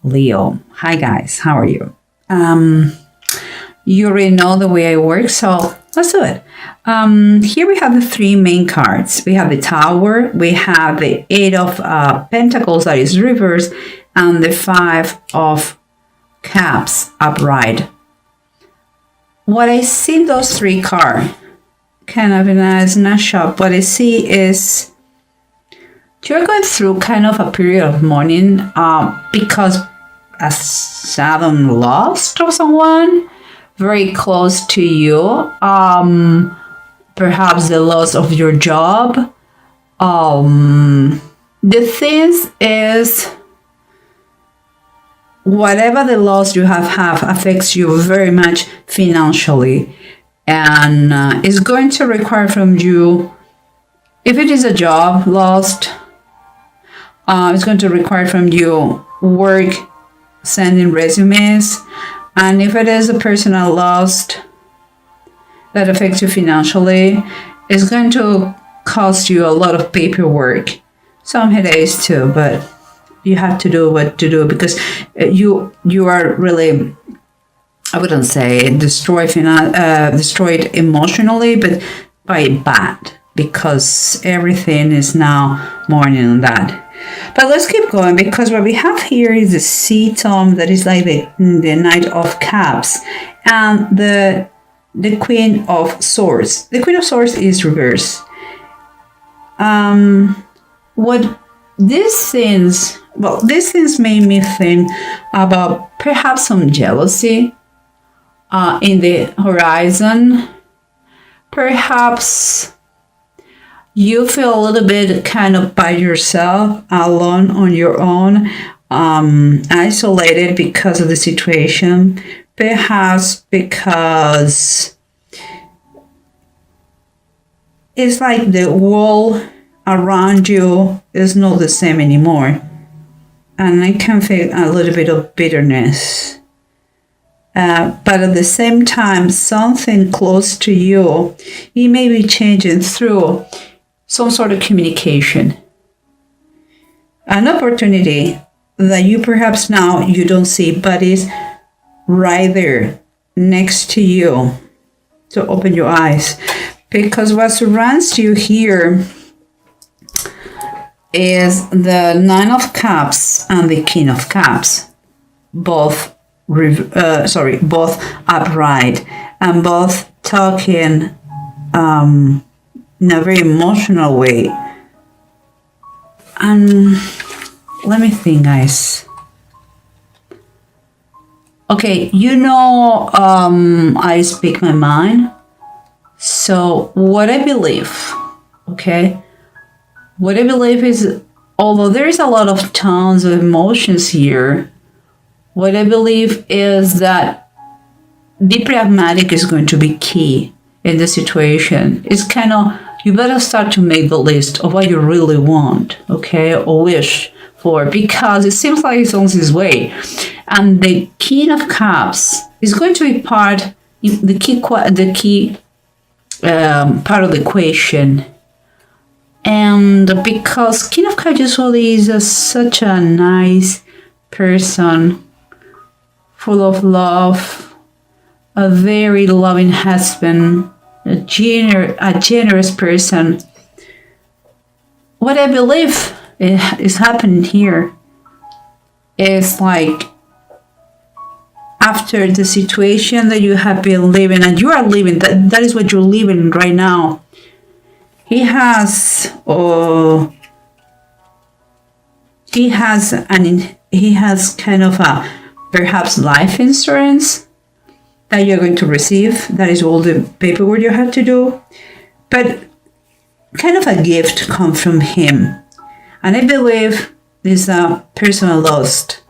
Leo. Hi guys, how are you? You already know the way I work, so let's do it. Here we have the three main cards. We have the Tower, we have the Eight of Pentacles, that is reverse, and the Five of Cups upright. What I see in those three cards, kind of in a snapshot, what I see is you're going through kind of a period of mourning because a sudden loss of someone very close to you, perhaps the loss of your job. The thing is, whatever the loss you have affects you very much financially, and is going to require from you, if it is a job lost, it's going to require from you work, sending resumes, and if it is a personal loss that affects you financially, it's going to cost you a lot of paperwork, some headaches too, but you have to do what to do because you are really, I wouldn't say destroyed emotionally, but by bad, because everything is now mourning on that. But let's keep going, because what we have here is the Sea Tom, that is like the Knight of Cups, and the Queen of Swords. The Queen of Swords is reverse. What these things made me think about perhaps some jealousy in the horizon. Perhaps you feel a little bit kind of by yourself, alone on your own, isolated because of the situation. Perhaps because it's like the world around you is not the same anymore. And I can feel a little bit of bitterness. But at the same time, something close to you, it may be changing through some sort of communication. An opportunity that you perhaps now you don't see, but is right there next to you. So open your eyes, because what surrounds you here is the Nine of Cups and the King of Cups, both upright, and both talking in a very emotional way. And let me think, guys. Okay, I speak my mind. So what I believe, what I believe is, although there is a lot of tones of emotions here, what I believe is that be pragmatic is going to be key in the situation. It's kind of, you better start to make the list of what you really want, or wish for, because it seems like it's on its way. And the King of Cups is going to be the key part of the equation. And because King of Cups usually is such a nice person, full of love, a very loving husband, a generous person. What I believe is happening here is like, after the situation that you have been living, and you are living, that is what you're living right now. He has kind of a perhaps life insurance that you're going to receive. That is all the paperwork you have to do. But kind of a gift comes from him. And I believe this personal lost.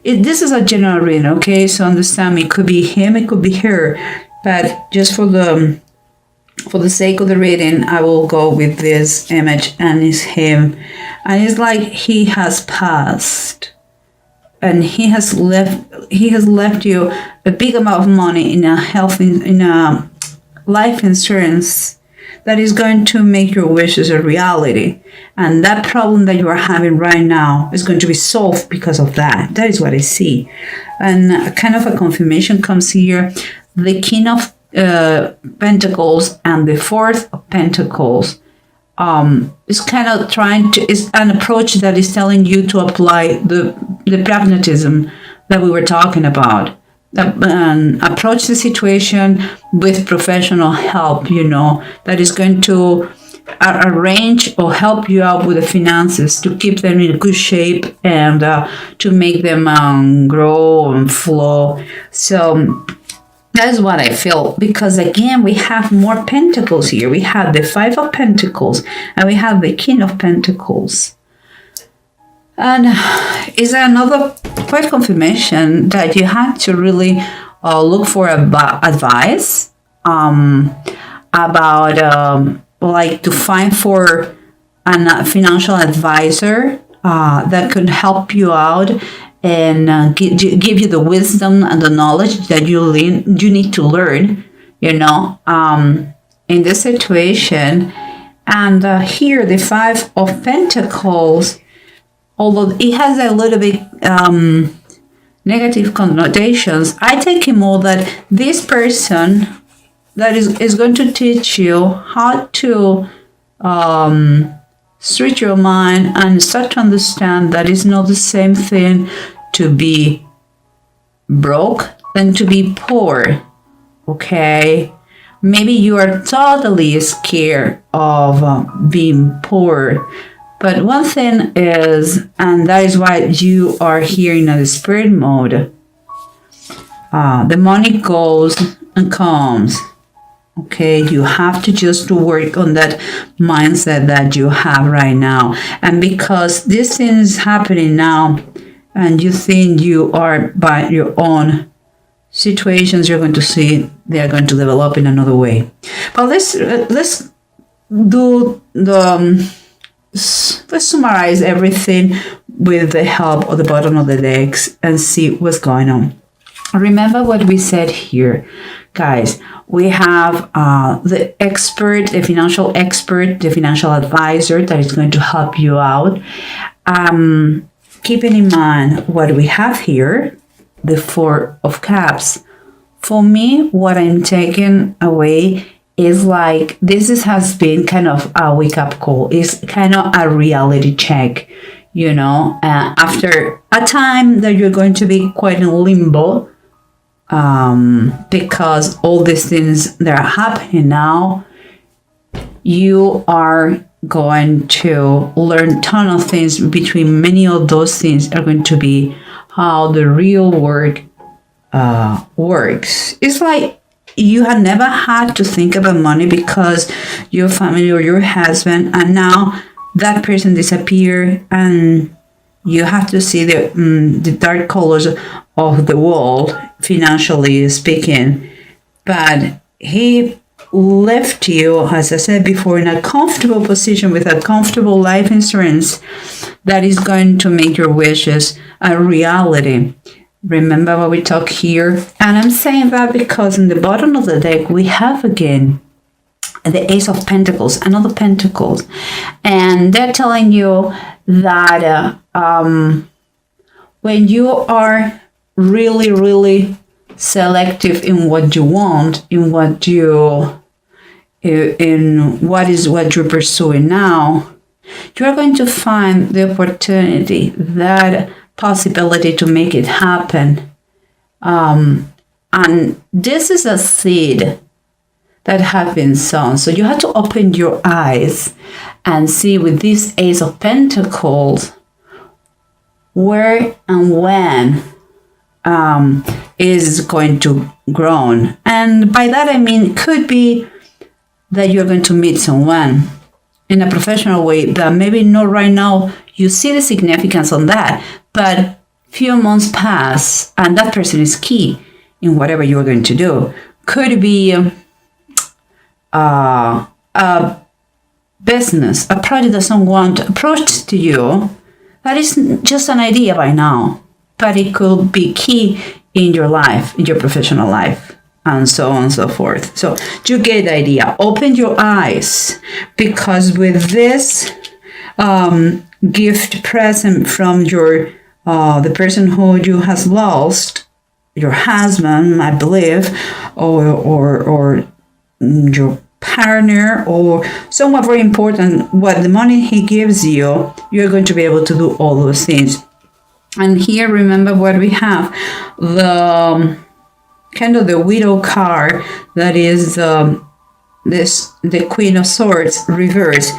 This is a general reading, so understand me. It could be him, it could be her. But just for the sake of the reading, I will go with this image, and it's him. And it's like he has passed. And he has left you a big amount of money in a life insurance, that is going to make your wishes a reality. And that problem that you are having right now is going to be solved because of that. That is what I see. And kind of a confirmation comes here. The King of Pentacles and the Fourth of Pentacles is kind of is an approach that is telling you to apply the pragmatism that we were talking about. Approach the situation with professional help, that is going to arrange or help you out with the finances to keep them in good shape and to make them grow and flow. So that's what I feel, because again, we have more pentacles here. We have the Five of Pentacles and we have the King of Pentacles. And is another quite confirmation that you have to really look for advice about like to find for a financial advisor that can help you out and give you the wisdom and the knowledge that you need to learn, in this situation. And here, the Five of Pentacles, although it has a little bit negative connotations, I take it more that this person that is going to teach you how to switch your mind and start to understand that it's not the same thing to be broke than to be poor. Okay? Maybe you are totally scared of being poor. But one thing is, and that is why you are here in a spirit mode, the money goes and comes. Okay, you have to just work on that mindset that you have right now. And because this thing is happening now, and you think you are by your own situations, you're going to see they are going to develop in another way. But let's do the let's summarize everything with the help of the bottom of the decks and see what's going on. Remember what we said here, guys. We have the expert, the financial expert, the financial advisor that is going to help you out. Keeping in mind what we have here, the Four of Cups. For me, what I'm taking away is like has been kind of a wake-up call. It's kind of a reality check, after a time that you're going to be quite in limbo, because all these things that are happening now, you are going to learn a ton of things. Between many of those things are going to be how the real work works. It's like you had never had to think about money because your family or your husband, and now that person disappeared, and you have to see the dark colors of the world, financially speaking. But he left you, as I said before, in a comfortable position with a comfortable life insurance that is going to make your wishes a reality. Remember what we talk here? And I'm saying that because in the bottom of the deck, we have again the Ace of Pentacles, another Pentacles. And they're telling you that when you are really, really selective in what you want, in what you're pursuing now, you're going to find the opportunity, that possibility to make it happen. And this is a seed that have been sown. So you have to open your eyes and see with this Ace of Pentacles where and when is going to grow. And by that I mean, it could be that you're going to meet someone in a professional way that maybe not right now you see the significance on that, but few months pass and that person is key in whatever you're going to do. Could be a business, a project that someone approached to you that is just an idea by now, but it could be key in your life, in your professional life. and so on and so forth. So you get the idea. Open your eyes, because with this gift present from your the person who you has lost, your husband, I believe, or your partner, or someone very important, what the money he gives you, you're going to be able to do all those things. And here, remember what we have, the kind of the widow card, that is the Queen of Swords reversed,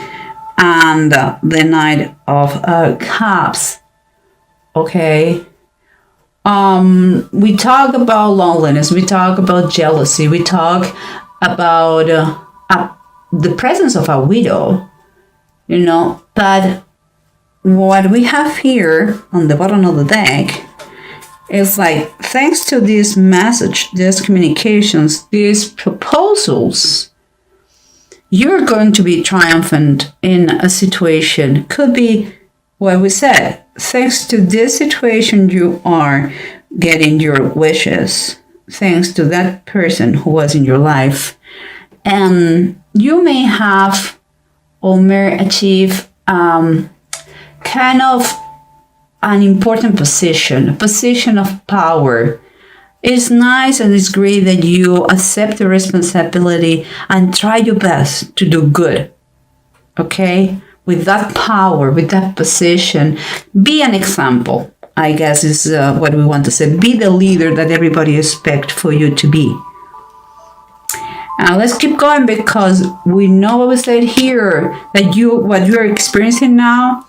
and the Knight of Cups. Okay. We talk about loneliness, we talk about jealousy, we talk about the presence of a widow, but what we have here on the bottom of the deck is like, thanks to this message, these communications, these proposals, you're going to be triumphant in a situation. Could be what we said. Thanks to this situation, you are getting your wishes. Thanks to that person who was in your life. And you may have or may achieve kind of an important position, a position of power. It's nice and it's great that you accept the responsibility and try your best to do good. Okay? With that power, with that position, be an example, I guess is what we want to say. Be the leader that everybody expects for you to be. Now let's keep going, because we know what we said here, that what you're experiencing now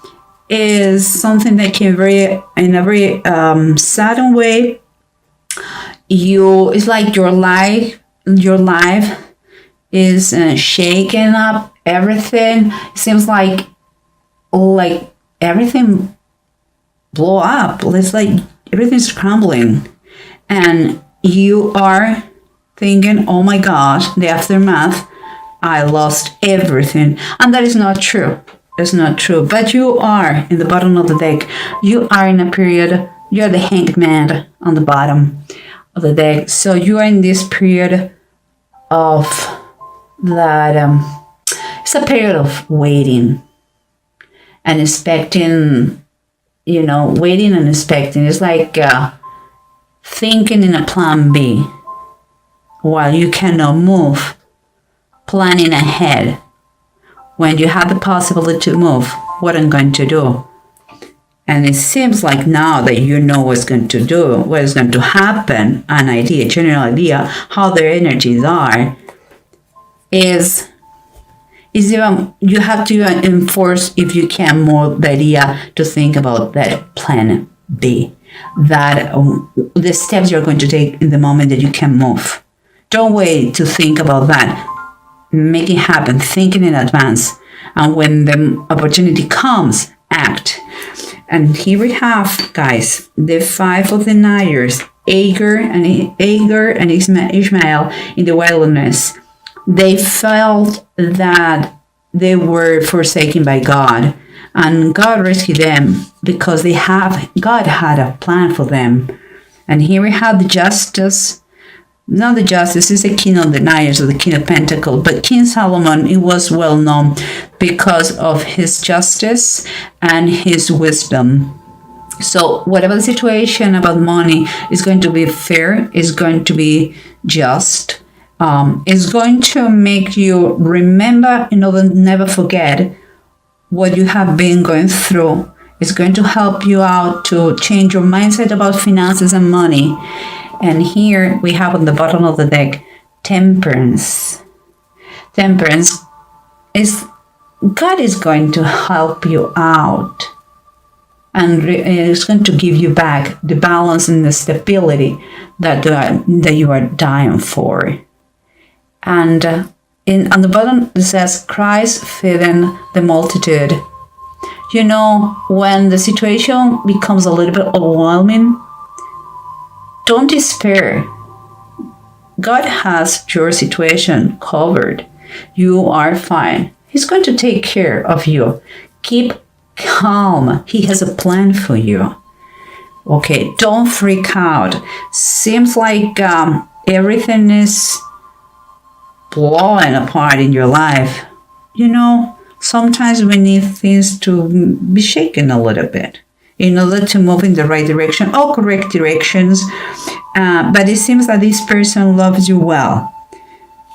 is something that came in a very sudden way. It's like your life is shaking up everything. It seems like everything blow up. It's like everything's crumbling, and you are thinking, oh my gosh, the aftermath, I lost everything. And that is not true. It's not true. But you are in the bottom of the deck. You are in a period, you're the hanged man on the bottom of the deck. So you are in this period of that, it's a period of waiting and expecting, waiting and expecting. It's like thinking in a plan B while you cannot move, planning ahead. When you have the possibility to move, what I'm going to do. And it seems like now that you know what's going to do, what is going to happen, an idea, general idea, how their energies are, is even, you have to enforce, if you can, more the idea to think about that plan B, that the steps you're going to take in the moment that you can move. Don't wait to think about that. Make it happen, thinking in advance. And when the opportunity comes, act. And here we have, guys, the 5 of the Knights, Agar and Ishmael in the wilderness. They felt that they were forsaken by God, and God rescued them because God had a plan for them. And here we have the justice. Not the justice, is the king of the Knights, or the king of Pentacles, but King Solomon, it was well known because of his justice and his wisdom. So whatever the situation about money is going to be fair, is going to be just, is going to make you remember, never forget what you have been going through. It's going to help you out to change your mindset about finances and money. And here we have on the bottom of the deck, Temperance. Temperance is, God is going to help you out. And it's going to give you back the balance and the stability that you are dying for. And on the bottom it says, Christ feeding the multitude. When the situation becomes a little bit overwhelming, don't despair. God has your situation covered. You are fine. He's going to take care of you. Keep calm. He has a plan for you. Okay, don't freak out. Seems like everything is blowing apart in your life, sometimes we need things to be shaken a little bit in order to move in the right direction or correct directions. But it seems that this person loves you well.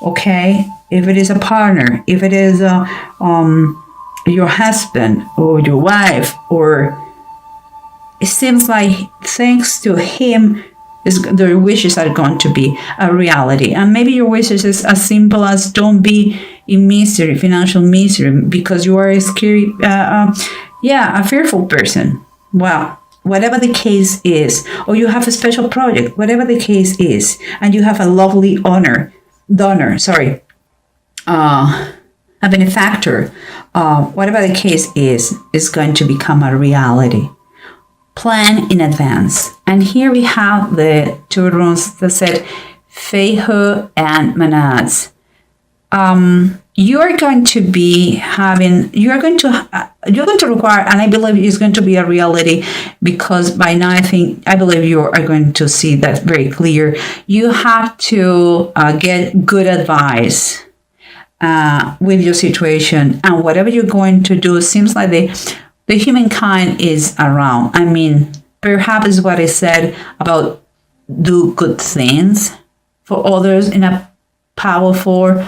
Okay? If it is a partner, if it is your husband or your wife, or it seems like thanks to him, their wishes are going to be a reality. And maybe your wishes is as simple as don't be in misery, financial misery, because you are a scary, a fearful person. Well, whatever the case is, or you have a special project, whatever the case is, and you have a lovely donor, a benefactor, whatever the case is going to become a reality. Plan in advance. And here we have the two runes that said Feihu and Manaz. You are going to require, and I believe it's going to be a reality, because by now I believe you are going to see that very clear. You have to get good advice with your situation, and whatever you're going to do, seems like the humankind is around. I mean, perhaps what I said about do good things for others in a powerful, in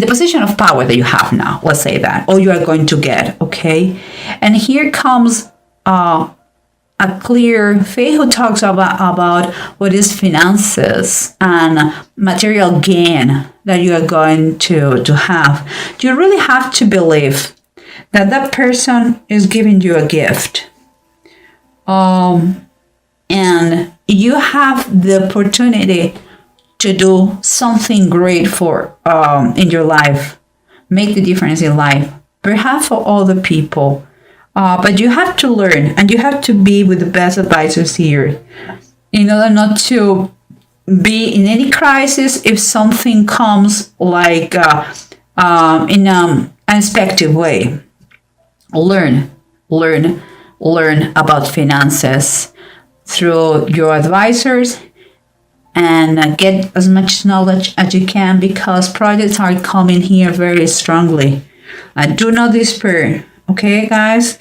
the position of power that you have now. Let's say that, or you are going to get. Okay, and here comes a clear faith who talks about what is finances and material gain that you are going to have. You really have to believe that that person is giving you a gift. And you have the opportunity to do something great for in your life, make the difference in life, perhaps for other people. But you have to learn, and you have to be with the best advisors here in order not to be in any crisis if something comes like in an unexpected way. Learn about finances through your advisors, and get as much knowledge as you can, because projects are coming here very strongly. Do not despair. Okay, guys?